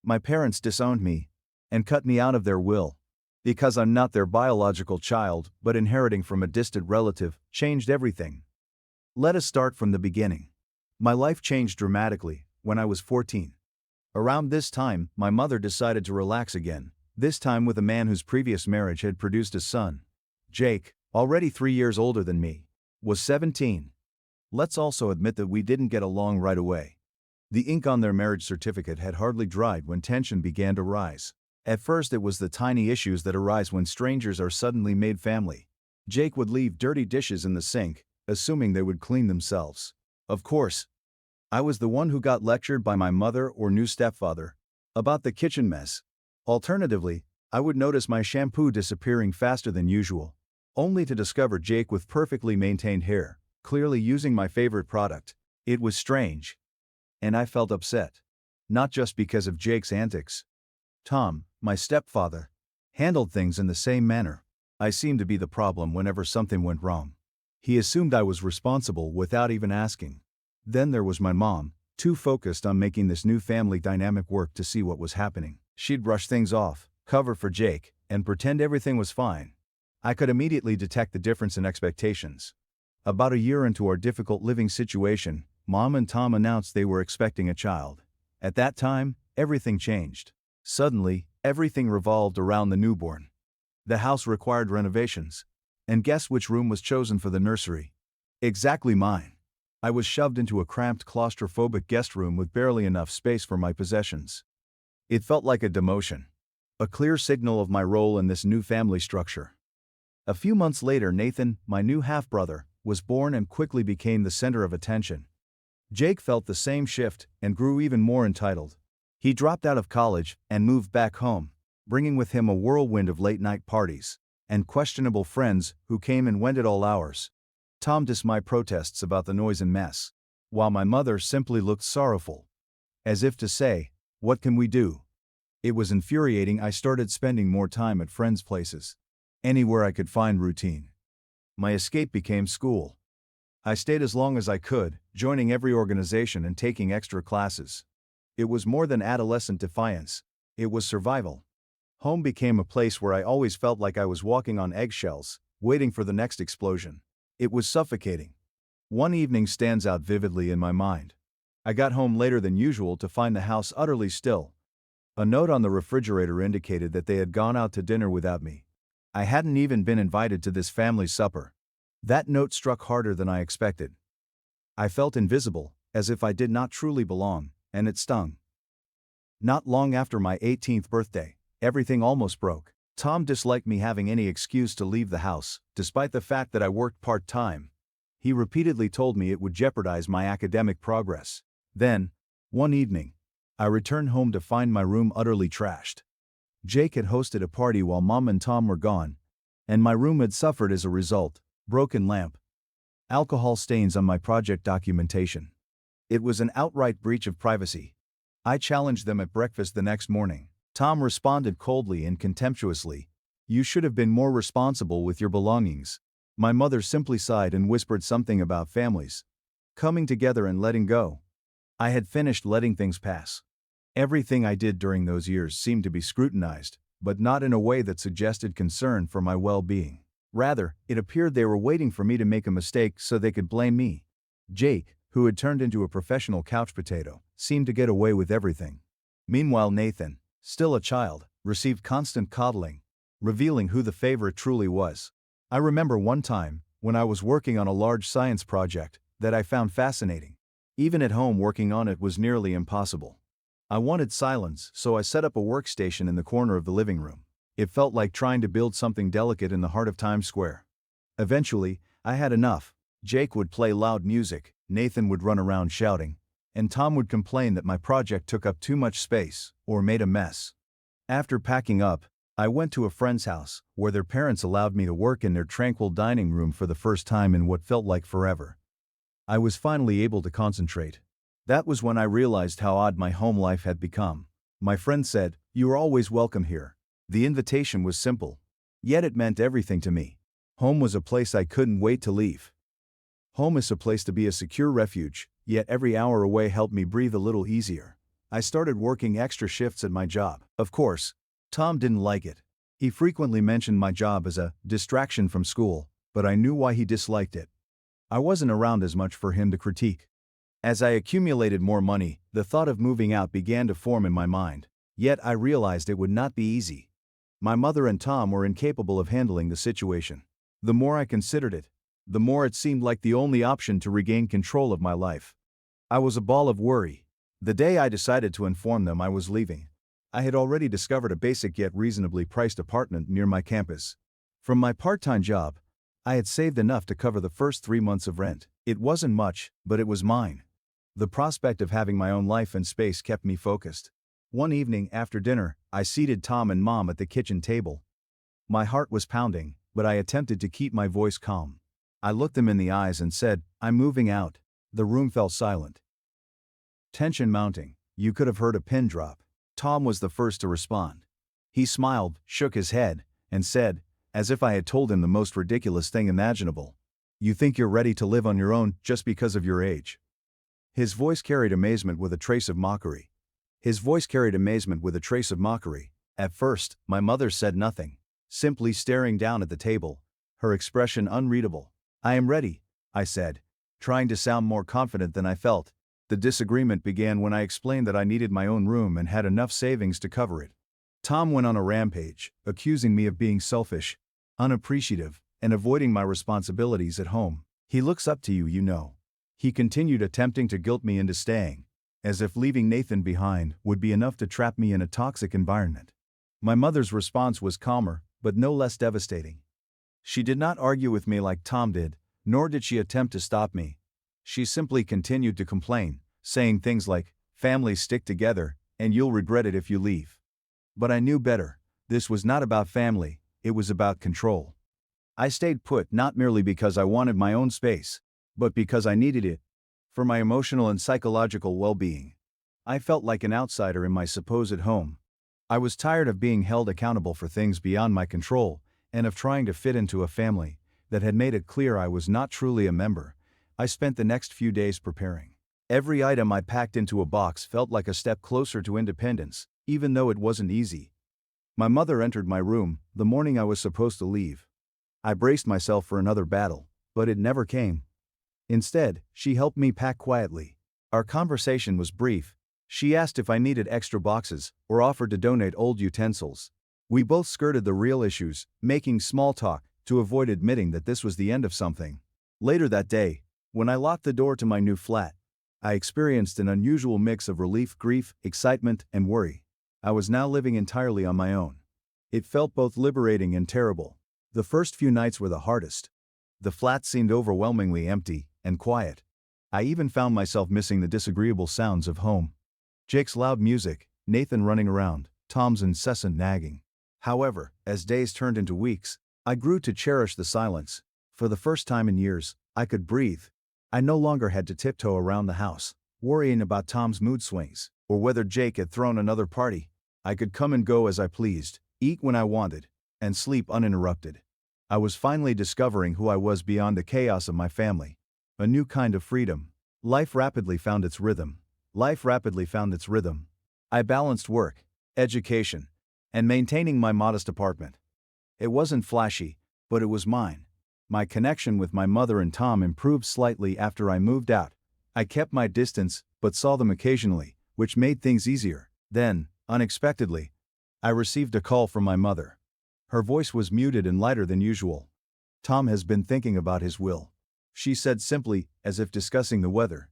My parents disowned me and cut me out of their will. Because I'm not their biological child, but inheriting from a distant relative, changed everything. Let us start from the beginning. My life changed dramatically when I was 14. Around this time, my mother decided to relax again, this time with a man whose previous marriage had produced a son. Jake, already 3 years older than me, was 17. Let's also admit that we didn't get along right away. The ink on their marriage certificate had hardly dried when tension began to rise. At first it was the tiny issues that arise when strangers are suddenly made family. Jake would leave dirty dishes in the sink, assuming they would clean themselves. Of course, I was the one who got lectured by my mother or new stepfather about the kitchen mess. Alternatively, I would notice my shampoo disappearing faster than usual, only to discover Jake with perfectly maintained hair, clearly using my favorite product. It was strange. And I felt upset. Not just because of Jake's antics. Tom, my stepfather, handled things in the same manner. I seemed to be the problem whenever something went wrong. He assumed I was responsible without even asking. Then there was my mom, too focused on making this new family dynamic work to see what was happening. She'd brush things off, cover for Jake, and pretend everything was fine. I could immediately detect the difference in expectations. About a year into our difficult living situation, Mom and Tom announced they were expecting a child. At that time, everything changed. Suddenly, everything revolved around the newborn. The house required renovations. And guess which room was chosen for the nursery? Exactly mine. I was shoved into a cramped claustrophobic guest room with barely enough space for my possessions. It felt like a demotion. A clear signal of my role in this new family structure. A few months later, Nathan, my new half-brother, was born and quickly became the center of attention. Jake felt the same shift and grew even more entitled. He dropped out of college and moved back home, bringing with him a whirlwind of late-night parties and questionable friends who came and went at all hours. Tom dismissed my protests about the noise and mess, while my mother simply looked sorrowful, as if to say, "What can we do?" It was infuriating. I started spending more time at friends' places, anywhere I could find routine. My escape became school. I stayed as long as I could, joining every organization and taking extra classes. It was more than adolescent defiance, it was survival. Home became a place where I always felt like I was walking on eggshells, waiting for the next explosion. It was suffocating. One evening stands out vividly in my mind. I got home later than usual to find the house utterly still. A note on the refrigerator indicated that they had gone out to dinner without me. I hadn't even been invited to this family supper. That note struck harder than I expected. I felt invisible, as if I did not truly belong, and it stung. Not long after my 18th birthday, everything almost broke. Tom disliked me having any excuse to leave the house, despite the fact that I worked part-time. He repeatedly told me it would jeopardize my academic progress. Then, one evening, I returned home to find my room utterly trashed. Jake had hosted a party while Mom and Tom were gone, and my room had suffered as a result. Broken lamp. Alcohol stains on my project documentation. It was an outright breach of privacy. I challenged them at breakfast the next morning. Tom responded coldly and contemptuously, "You should have been more responsible with your belongings." My mother simply sighed and whispered something about families coming together and letting go. I had finished letting things pass. Everything I did during those years seemed to be scrutinized, but not in a way that suggested concern for my well-being. Rather, it appeared they were waiting for me to make a mistake so they could blame me. Jake, who had turned into a professional couch potato, seemed to get away with everything. Meanwhile, Nathan, still a child, received constant coddling, revealing who the favorite truly was. I remember one time, when I was working on a large science project that I found fascinating. Even at home, working on it was nearly impossible. I wanted silence, so I set up a workstation in the corner of the living room. It felt like trying to build something delicate in the heart of Times Square. Eventually, I had enough. Jake would play loud music, Nathan would run around shouting, and Tom would complain that my project took up too much space, or made a mess. After packing up, I went to a friend's house, where their parents allowed me to work in their tranquil dining room for the first time in what felt like forever. I was finally able to concentrate. That was when I realized how odd my home life had become. My friend said, "You are always welcome here." The invitation was simple, yet it meant everything to me. Home was a place I couldn't wait to leave. Home is a place to be a secure refuge, yet every hour away helped me breathe a little easier. I started working extra shifts at my job. Of course, Tom didn't like it. He frequently mentioned my job as a distraction from school, but I knew why he disliked it. I wasn't around as much for him to critique. As I accumulated more money, the thought of moving out began to form in my mind. Yet I realized it would not be easy. My mother and Tom were incapable of handling the situation. The more I considered it, the more it seemed like the only option to regain control of my life. I was a ball of worry. The day I decided to inform them I was leaving, I had already discovered a basic yet reasonably priced apartment near my campus. From my part-time job, I had saved enough to cover the first 3 months of rent. It wasn't much, but it was mine. The prospect of having my own life and space kept me focused. One evening after dinner, I seated Tom and Mom at the kitchen table. My heart was pounding, but I attempted to keep my voice calm. I looked them in the eyes and said, "I'm moving out." The room fell silent. Tension mounting. You could have heard a pin drop. Tom was the first to respond. He smiled, shook his head, and said, as if I had told him the most ridiculous thing imaginable, "You think you're ready to live on your own just because of your age?" His voice carried amazement with a trace of mockery. At first, my mother said nothing, simply staring down at the table, her expression unreadable. "I am ready," I said, trying to sound more confident than I felt. The disagreement began when I explained that I needed my own room and had enough savings to cover it. Tom went on a rampage, accusing me of being selfish, unappreciative, and avoiding my responsibilities at home. "He looks up to you, you know," he continued, attempting to guilt me into staying, as if leaving Nathan behind would be enough to trap me in a toxic environment. My mother's response was calmer, but no less devastating. She did not argue with me like Tom did, nor did she attempt to stop me. She simply continued to complain, saying things like, "Families stick together, and you'll regret it if you leave." But I knew better. This was not about family, it was about control. I stayed put not merely because I wanted my own space, but because I needed it for my emotional and psychological well-being. I felt like an outsider in my supposed home. I was tired of being held accountable for things beyond my control, and of trying to fit into a family that had made it clear I was not truly a member. I spent the next few days preparing. Every item I packed into a box felt like a step closer to independence, even though it wasn't easy. My mother entered my room the morning I was supposed to leave. I braced myself for another battle, but it never came. Instead, she helped me pack quietly. Our conversation was brief. She asked if I needed extra boxes or offered to donate old utensils. We both skirted the real issues, making small talk to avoid admitting that this was the end of something. Later that day, when I locked the door to my new flat, I experienced an unusual mix of relief, grief, excitement, and worry. I was now living entirely on my own. It felt both liberating and terrible. The first few nights were the hardest. The flat seemed overwhelmingly empty and quiet. I even found myself missing the disagreeable sounds of home. Jake's loud music, Nathan running around, Tom's incessant nagging. However, as days turned into weeks, I grew to cherish the silence. For the first time in years, I could breathe. I no longer had to tiptoe around the house, worrying about Tom's mood swings, or whether Jake had thrown another party. I could come and go as I pleased, eat when I wanted, and sleep uninterrupted. I was finally discovering who I was beyond the chaos of my family. A new kind of freedom. Life rapidly found its rhythm. I balanced work, education, and maintaining my modest apartment. It wasn't flashy, but it was mine. My connection with my mother and Tom improved slightly after I moved out. I kept my distance, but saw them occasionally, which made things easier. Then, unexpectedly, I received a call from my mother. Her voice was muted and lighter than usual. "Tom has been thinking about his will," she said simply, as if discussing the weather.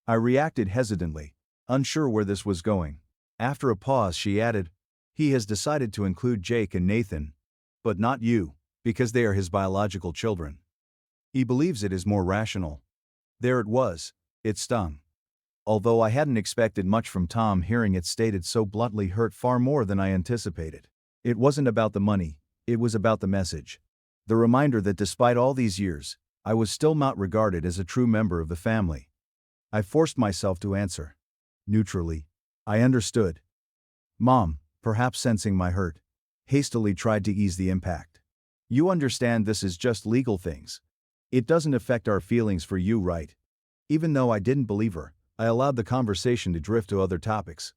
I reacted hesitantly, unsure where this was going. After a pause, she added, "He has decided to include Jake and Nathan, but not you, because they are his biological children. He believes it is more rational." There it was. It stung. Although I hadn't expected much from Tom, hearing it stated so bluntly hurt far more than I anticipated. It wasn't about the money, it was about the message. The reminder that despite all these years, I was still not regarded as a true member of the family. I forced myself to answer. Neutrally. I understood. Mom, perhaps sensing my hurt, hastily tried to ease the impact. "You understand this is just legal things. It doesn't affect our feelings for you, right?" Even though I didn't believe her, I allowed the conversation to drift to other topics.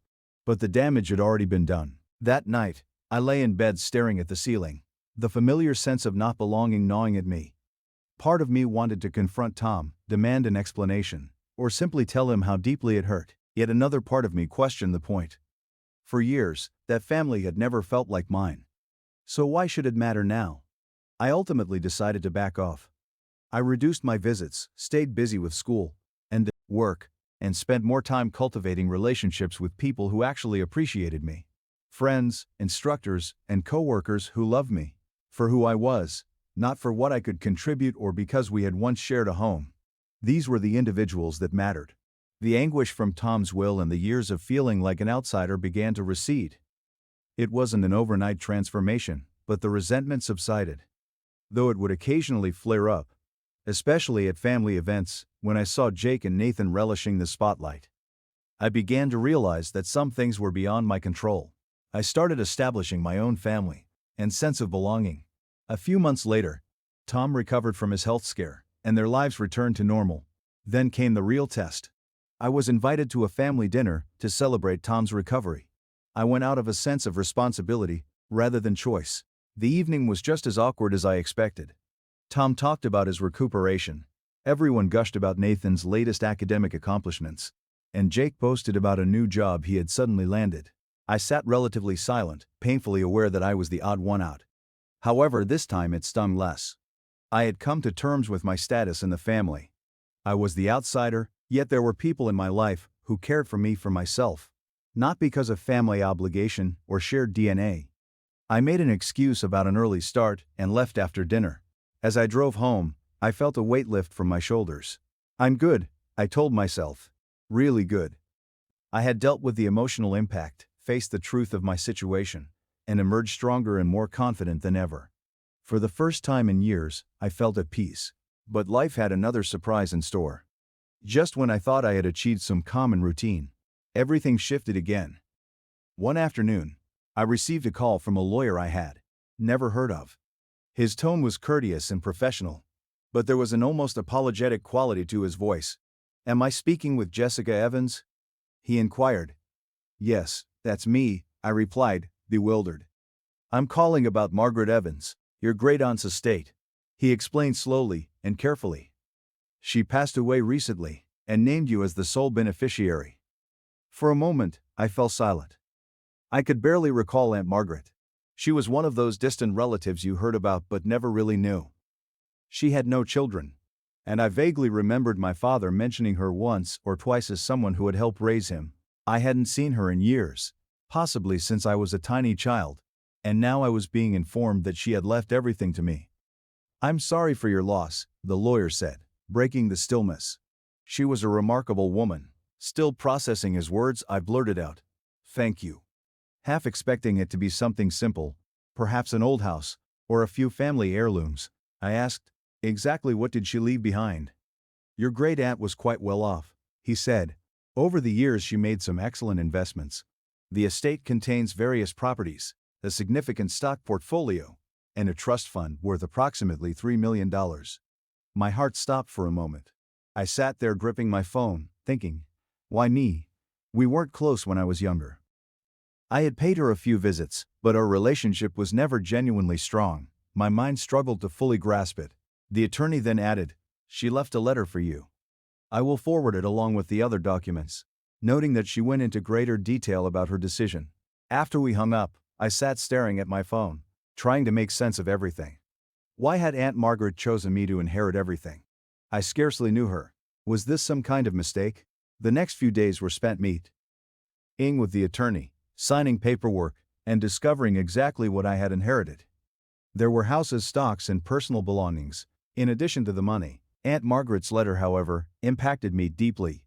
But the damage had already been done. That night, I lay in bed staring at the ceiling, the familiar sense of not belonging gnawing at me. Part of me wanted to confront Tom, demand an explanation, or simply tell him how deeply it hurt, yet another part of me questioned the point. For years, that family had never felt like mine. So why should it matter now? I ultimately decided to back off. I reduced my visits, stayed busy with school and work, and spent more time cultivating relationships with people who actually appreciated me. Friends, instructors, and coworkers who loved me for who I was, not for what I could contribute or because we had once shared a home. These were the individuals that mattered. The anguish from Tom's will and the years of feeling like an outsider began to recede. It wasn't an overnight transformation, but the resentment subsided. Though it would occasionally flare up, especially at family events, when I saw Jake and Nathan relishing the spotlight. I began to realize that some things were beyond my control. I started establishing my own family and sense of belonging. A few months later, Tom recovered from his health scare, and their lives returned to normal. Then came the real test. I was invited to a family dinner to celebrate Tom's recovery. I went out of a sense of responsibility, rather than choice. The evening was just as awkward as I expected. Tom talked about his recuperation. Everyone gushed about Nathan's latest academic accomplishments. And Jake boasted about a new job he had suddenly landed. I sat relatively silent, painfully aware that I was the odd one out. However, this time it stung less. I had come to terms with my status in the family. I was the outsider, yet there were people in my life who cared for me for myself. Not because of family obligation or shared DNA. I made an excuse about an early start and left after dinner. As I drove home, I felt a weight lift from my shoulders. I'm good, I told myself. Really good. I had dealt with the emotional impact, faced the truth of my situation, and emerged stronger and more confident than ever. For the first time in years, I felt at peace. But life had another surprise in store. Just when I thought I had achieved some calm and routine, everything shifted again. One afternoon, I received a call from a lawyer I had never heard of. His tone was courteous and professional, but there was an almost apologetic quality to his voice. "Am I speaking with Jessica Evans?" he inquired. "Yes, that's me," I replied, bewildered. "I'm calling about Margaret Evans, your great-aunt's estate," he explained slowly and carefully. "She passed away recently, and named you as the sole beneficiary." For a moment, I fell silent. I could barely recall Aunt Margaret. She was one of those distant relatives you heard about but never really knew. She had no children, and I vaguely remembered my father mentioning her once or twice as someone who had helped raise him. I hadn't seen her in years, possibly since I was a tiny child, and now I was being informed that she had left everything to me. "I'm sorry for your loss," the lawyer said, breaking the stillness. She was a remarkable woman. Still processing his words, I blurted out, "Thank you." Half expecting it to be something simple, perhaps an old house, or a few family heirlooms, I asked, "Exactly what did she leave behind?" "Your great-aunt was quite well off," he said. "Over the years she made some excellent investments. The estate contains various properties, a significant stock portfolio, and a trust fund worth approximately $3 million. My heart stopped for a moment. I sat there gripping my phone, thinking, why me? We weren't close when I was younger. I had paid her a few visits, but our relationship was never genuinely strong. My mind struggled to fully grasp it. The attorney then added, "She left a letter for you. I will forward it along with the other documents," noting that she went into greater detail about her decision. After we hung up, I sat staring at my phone, trying to make sense of everything. Why had Aunt Margaret chosen me to inherit everything? I scarcely knew her. Was this some kind of mistake? The next few days were spent meeting with the attorney, signing paperwork, and discovering exactly what I had inherited. There were houses, stocks, and personal belongings, in addition to the money. Aunt Margaret's letter, however, impacted me deeply.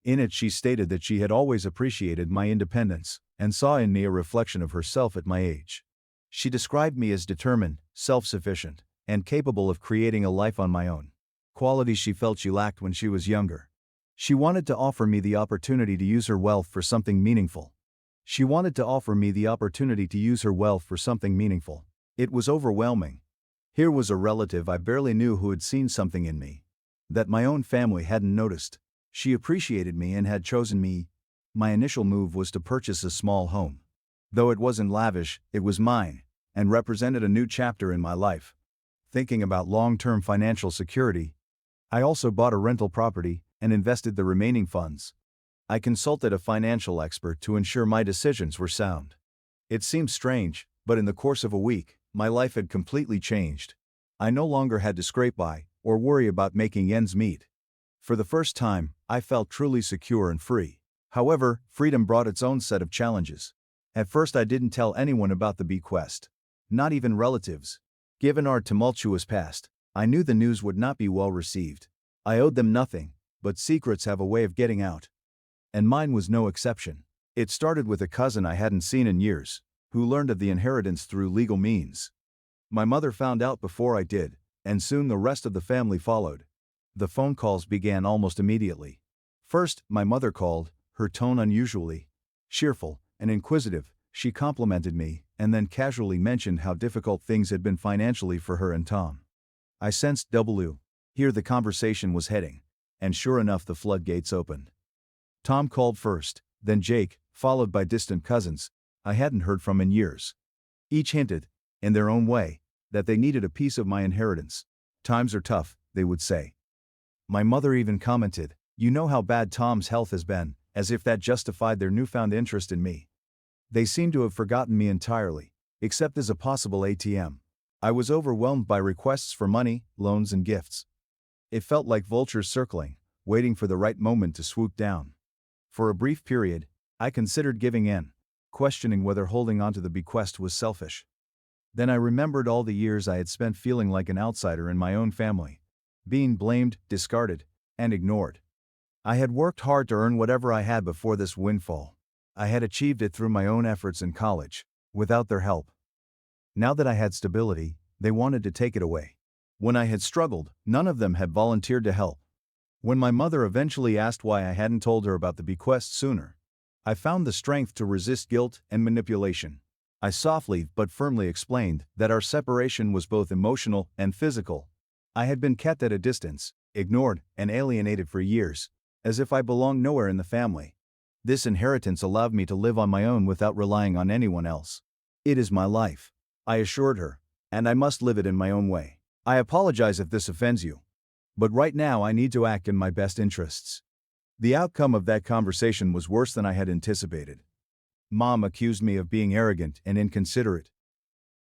In it she stated that she had always appreciated my independence, and saw in me a reflection of herself at my age. She described me as determined, self-sufficient, and capable of creating a life on my own. Qualities she felt she lacked when she was younger. She wanted to offer me the opportunity to use her wealth for something meaningful. It was overwhelming. Here was a relative I barely knew who had seen something in me that my own family hadn't noticed. She appreciated me and had chosen me. My initial move was to purchase a small home. Though it wasn't lavish, it was mine, and represented a new chapter in my life. Thinking about long-term financial security, I also bought a rental property and invested the remaining funds. I consulted a financial expert to ensure my decisions were sound. It seemed strange, but in the course of a week, my life had completely changed. I no longer had to scrape by or worry about making ends meet. For the first time, I felt truly secure and free. However, freedom brought its own set of challenges. At first, I didn't tell anyone about the bequest. Not even relatives. Given our tumultuous past, I knew the news would not be well received. I owed them nothing, but secrets have a way of getting out. And mine was no exception. It started with a cousin I hadn't seen in years, who learned of the inheritance through legal means. My mother found out before I did, and soon the rest of the family followed. The phone calls began almost immediately. First, my mother called, her tone unusually cheerful and inquisitive. She complimented me, and then casually mentioned how difficult things had been financially for her and Tom. I sensed here the conversation was heading, and sure enough the floodgates opened. Tom called first, then Jake, followed by distant cousins I hadn't heard from in years. Each hinted, in their own way, that they needed a piece of my inheritance. Times are tough, they would say. My mother even commented, "You know how bad Tom's health has been," as if that justified their newfound interest in me. They seemed to have forgotten me entirely, except as a possible ATM. I was overwhelmed by requests for money, loans, and gifts. It felt like vultures circling, waiting for the right moment to swoop down. For a brief period, I considered giving in, questioning whether holding onto the bequest was selfish. Then I remembered all the years I had spent feeling like an outsider in my own family, being blamed, discarded, and ignored. I had worked hard to earn whatever I had before this windfall. I had achieved it through my own efforts in college, without their help. Now that I had stability, they wanted to take it away. When I had struggled, none of them had volunteered to help. When my mother eventually asked why I hadn't told her about the bequest sooner, I found the strength to resist guilt and manipulation. I softly but firmly explained that our separation was both emotional and physical. I had been kept at a distance, ignored, and alienated for years, as if I belonged nowhere in the family. This inheritance allowed me to live on my own without relying on anyone else. It is my life, I assured her, and I must live it in my own way. I apologize if this offends you, but right now I need to act in my best interests. The outcome of that conversation was worse than I had anticipated. Mom accused me of being arrogant and inconsiderate.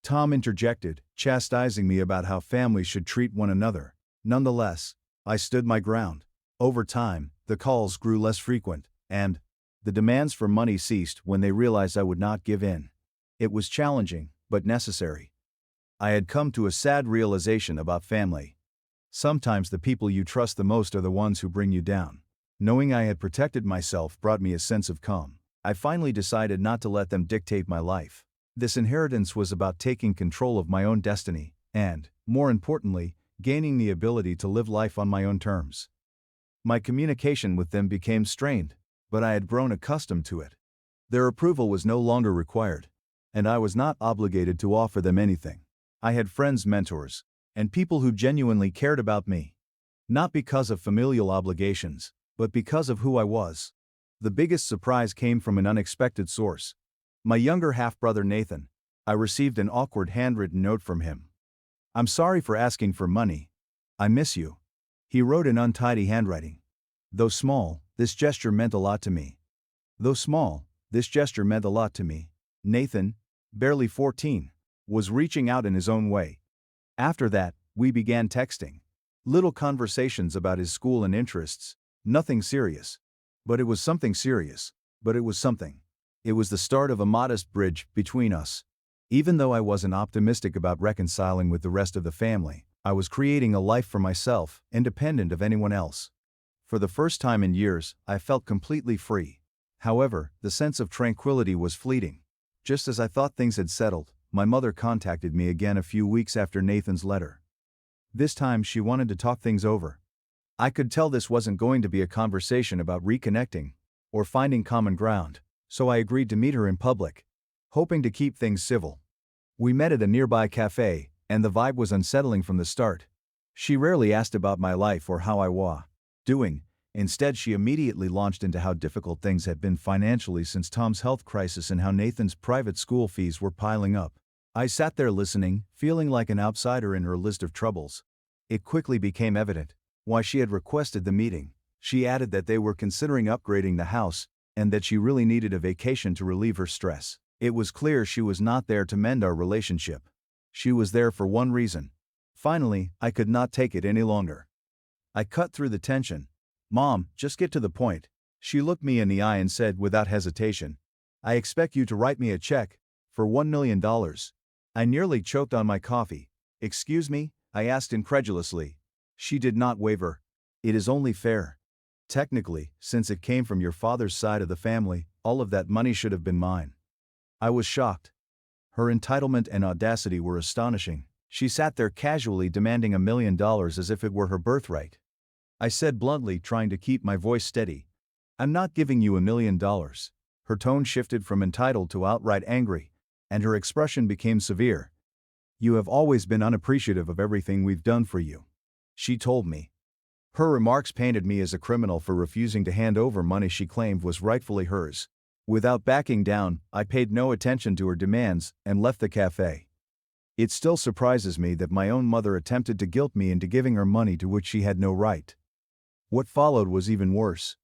Tom interjected, chastising me about how families should treat one another. Nonetheless, I stood my ground. Over time, the calls grew less frequent, and the demands for money ceased when they realized I would not give in. It was challenging, but necessary. I had come to a sad realization about family. Sometimes the people you trust the most are the ones who bring you down. Knowing I had protected myself brought me a sense of calm. I finally decided not to let them dictate my life. This inheritance was about taking control of my own destiny, and, more importantly, gaining the ability to live life on my own terms. My communication with them became strained, but I had grown accustomed to it. Their approval was no longer required, and I was not obligated to offer them anything. I had friends, mentors, and people who genuinely cared about me. Not because of familial obligations, but because of who I was. The biggest surprise came from an unexpected source. My younger half-brother Nathan. I received an awkward handwritten note from him. "I'm sorry for asking for money. I miss you." He wrote in untidy handwriting. Though small, this gesture meant a lot to me. Nathan, barely 14, was reaching out in his own way. After that, we began texting. Little conversations about his school and interests. Nothing serious. But it was something serious. It was the start of a modest bridge between us. Even though I wasn't optimistic about reconciling with the rest of the family, I was creating a life for myself, independent of anyone else. For the first time in years, I felt completely free. However, the sense of tranquility was fleeting. Just as I thought things had settled, my mother contacted me again a few weeks after Nathan's letter. This time she wanted to talk things over. I could tell this wasn't going to be a conversation about reconnecting or finding common ground, so I agreed to meet her in public, hoping to keep things civil. We met at a nearby cafe, and the vibe was unsettling from the start. She rarely asked about my life or how I was doing, Instead, she immediately launched into how difficult things had been financially since Tom's health crisis and how Nathan's private school fees were piling up. I sat there listening, feeling like an outsider in her list of troubles. It quickly became evident why she had requested the meeting. She added that they were considering upgrading the house and that she really needed a vacation to relieve her stress. It was clear she was not there to mend our relationship. She was there for one reason. Finally, I could not take it any longer. I cut through the tension. "Mom, just get to the point." She looked me in the eye and said without hesitation, "I expect you to write me a check for $1 million. I nearly choked on my coffee. "Excuse me?" I asked incredulously. She did not waver. "It is only fair. Technically, since it came from your father's side of the family, all of that money should have been mine." I was shocked. Her entitlement and audacity were astonishing. She sat there casually demanding $1 million as if it were her birthright. I said bluntly, trying to keep my voice steady, "I'm not giving you $1 million. Her tone shifted from entitled to outright angry, and her expression became severe. "You have always been unappreciative of everything we've done for you," she told me. Her remarks painted me as a criminal for refusing to hand over money she claimed was rightfully hers. Without backing down, I paid no attention to her demands and left the cafe. It still surprises me that my own mother attempted to guilt me into giving her money to which she had no right. What followed was even worse.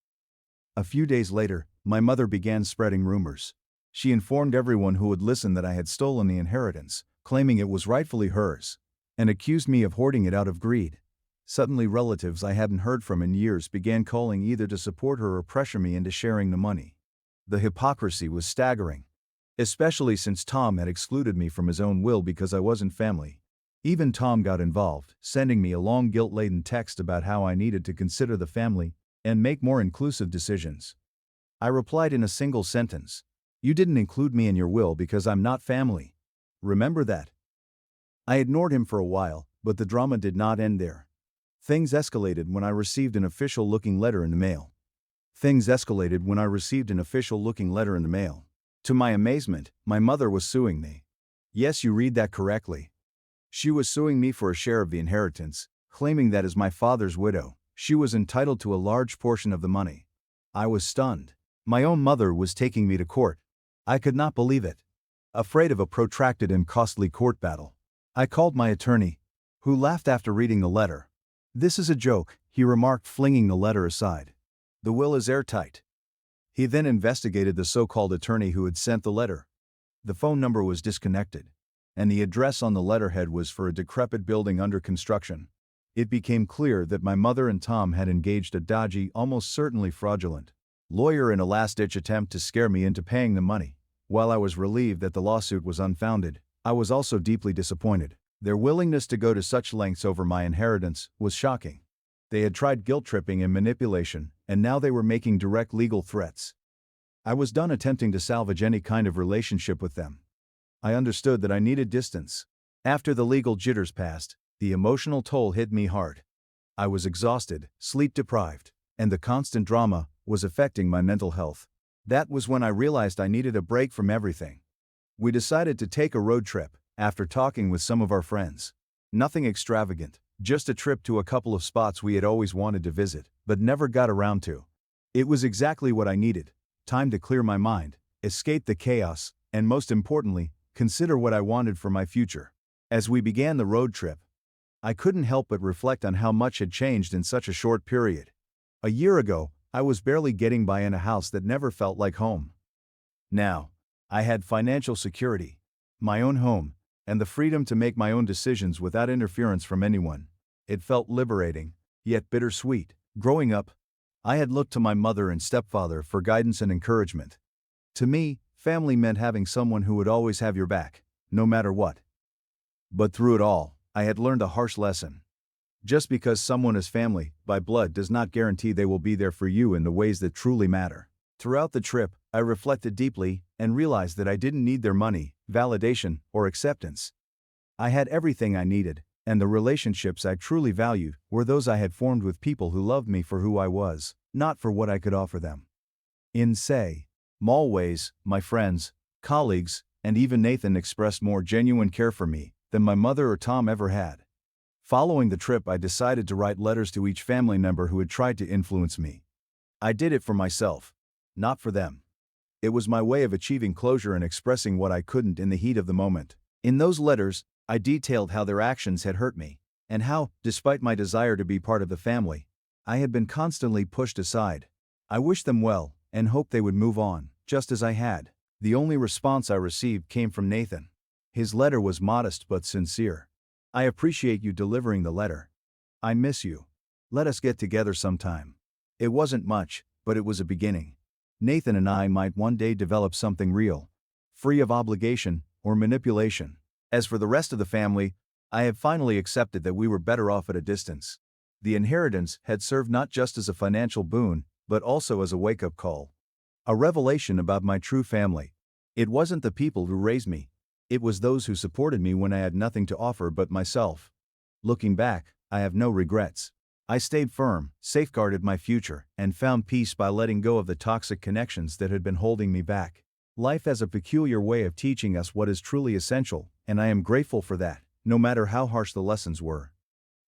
A few days later, my mother began spreading rumors. She informed everyone who would listen that I had stolen the inheritance, claiming it was rightfully hers, and accused me of hoarding it out of greed. Suddenly, relatives I hadn't heard from in years began calling either to support her or pressure me into sharing the money. The hypocrisy was staggering, especially since Tom had excluded me from his own will because I wasn't family. Even Tom got involved, sending me a long guilt-laden text about how I needed to consider the family and make more inclusive decisions. I replied in a single sentence, "You didn't include me in your will because I'm not family. Remember that." I ignored him for a while, but the drama did not end there. Things escalated when I received an official-looking letter in the mail. To my amazement, my mother was suing me. Yes, you read that correctly. She was suing me for a share of the inheritance, claiming that as my father's widow, she was entitled to a large portion of the money. I was stunned. My own mother was taking me to court. I could not believe it. Afraid of a protracted and costly court battle, I called my attorney, who laughed after reading the letter. "This is a joke," he remarked, flinging the letter aside. "The will is airtight." He then investigated the so-called attorney who had sent the letter. The phone number was disconnected, and the address on the letterhead was for a decrepit building under construction. It became clear that my mother and Tom had engaged a dodgy, almost certainly fraudulent, lawyer in a last-ditch attempt to scare me into paying the money. While I was relieved that the lawsuit was unfounded, I was also deeply disappointed. Their willingness to go to such lengths over my inheritance was shocking. They had tried guilt-tripping and manipulation, and now they were making direct legal threats. I was done attempting to salvage any kind of relationship with them. I understood that I needed distance. After the legal jitters passed, the emotional toll hit me hard. I was exhausted, sleep-deprived, and the constant drama was affecting my mental health. That was when I realized I needed a break from everything. We decided to take a road trip, after talking with some of our friends. Nothing extravagant, just a trip to a couple of spots we had always wanted to visit, but never got around to. It was exactly what I needed: time to clear my mind, escape the chaos, and most importantly, consider what I wanted for my future. As we began the road trip, I couldn't help but reflect on how much had changed in such a short period. A year ago, I was barely getting by in a house that never felt like home. Now, I had financial security, my own home, and the freedom to make my own decisions without interference from anyone. It felt liberating, yet bittersweet. Growing up, I had looked to my mother and stepfather for guidance and encouragement. To me, family meant having someone who would always have your back, no matter what. But through it all, I had learned a harsh lesson. Just because someone is family by blood does not guarantee they will be there for you in the ways that truly matter. Throughout the trip, I reflected deeply and realized that I didn't need their money, validation, or acceptance. I had everything I needed, and the relationships I truly valued were those I had formed with people who loved me for who I was, not for what I could offer them. In, say, small ways, my friends, colleagues, and even Nathan expressed more genuine care for me than my mother or Tom ever had. Following the trip, I decided to write letters to each family member who had tried to influence me. I did it for myself, not for them. It was my way of achieving closure and expressing what I couldn't in the heat of the moment. In those letters, I detailed how their actions had hurt me, and how, despite my desire to be part of the family, I had been constantly pushed aside. I wished them well, and hoped they would move on, just as I had. The only response I received came from Nathan. His letter was modest but sincere. "I appreciate you delivering the letter. I miss you. Let us get together sometime." It wasn't much, but it was a beginning. Nathan and I might one day develop something real, free of obligation or manipulation. As for the rest of the family, I had finally accepted that we were better off at a distance. The inheritance had served not just as a financial boon, but also as a wake-up call. A revelation about my true family. It wasn't the people who raised me. It was those who supported me when I had nothing to offer but myself. Looking back, I have no regrets. I stayed firm, safeguarded my future, and found peace by letting go of the toxic connections that had been holding me back. Life has a peculiar way of teaching us what is truly essential, and I am grateful for that, no matter how harsh the lessons were.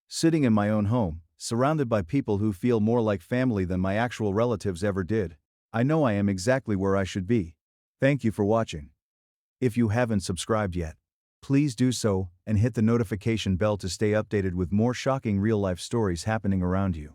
Sitting in my own home, surrounded by people who feel more like family than my actual relatives ever did, I know I am exactly where I should be. Thank you for watching. If you haven't subscribed yet, please do so and hit the notification bell to stay updated with more shocking real-life stories happening around you.